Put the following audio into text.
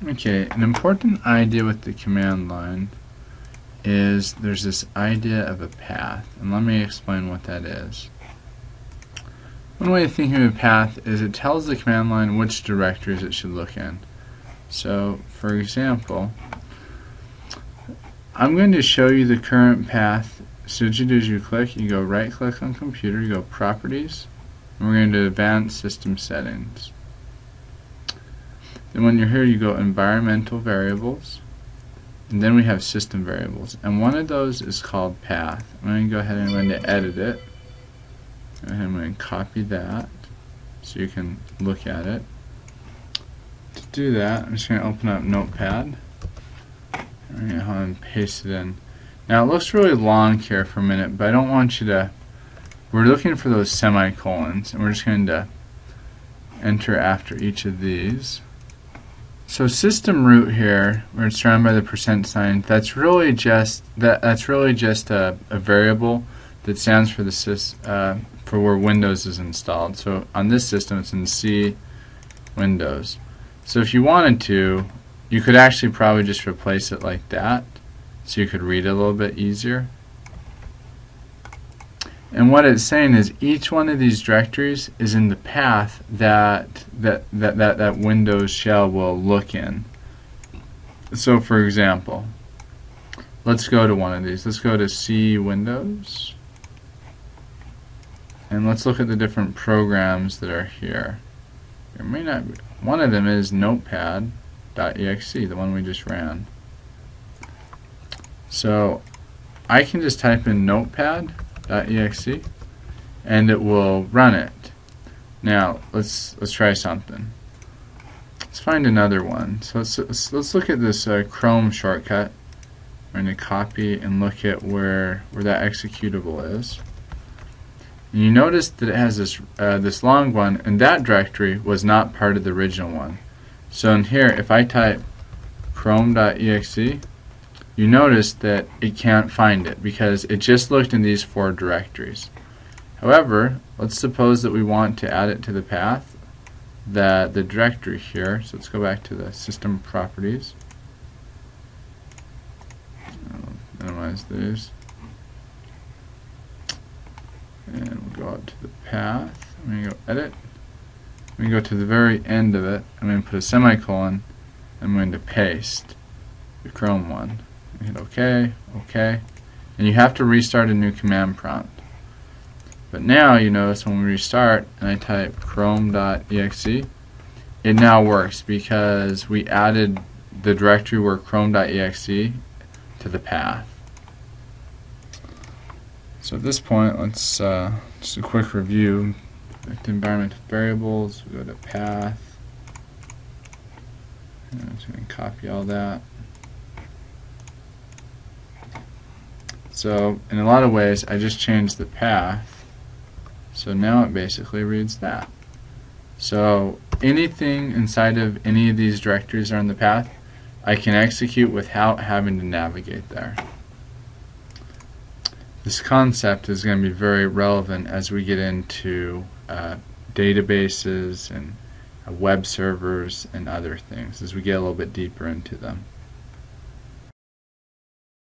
Okay, an important idea with the command line is there's this idea of a path, and let me explain what that is. One way of thinking of a path is it tells the command line which directories it should look in. So, for example, I'm going to show you the current path. So what you do is you go right click on computer, you go properties, and we're going to advanced system settings. Then when you're here you go environmental variables, and then we have system variables, and one of those is called path. I'm going to go ahead and I'm going to edit it, and I'm going to copy that so you can look at it. To do that, I'm just going to open up Notepad. I'm going to go ahead and paste it in. Now it looks really long here for a minute, but I don't want you to. We're looking for those semicolons, and we're just going to enter after each of these. So system root here, where it's surrounded by the %sign, that's really just a variable that stands for the for where Windows is installed. So on this system, it's in C Windows. So if you wanted to, you could actually probably just replace it like that, so you could read it a little bit easier. And what it's saying is each one of these directories is in the path that Windows shell will look in. So for example, let's go to one of these. Let's go to C Windows, and let's look at the different programs that are here. There may not be. One of them is notepad.exe, the one we just ran. So I can just type in notepad.exe and it will run it. Now let's try something. Let's find another one. So let's look at this Chrome shortcut. I'm going to copy and look at where that executable is. And you notice that it has this long one, and that directory was not part of the original one. So in here, if I type chrome.exe, you notice that it can't find it because it just looked in these 4 directories. However, let's suppose that we want to add it to the path, the directory here. So let's go back to the system properties. I'll minimize these. And we'll go out to the path. I'm going to go edit. I'm going to go to the very end of it. I'm going to put a semicolon. I'm going to paste the Chrome one. Hit OK, OK, and you have to restart a new command prompt. But now you notice when we restart and I type chrome.exe, it now works because we added the directory where chrome.exe to the path. So at this point, let's just a quick review. Back to environmental variables, we go to path, and I'm just going to copy all that. So in a lot of ways I just changed the path, so now it basically reads that. So anything inside of any of these directories are in the path I can execute without having to navigate there. This concept is going to be very relevant as we get into databases and web servers and other things, as we get a little bit deeper into them.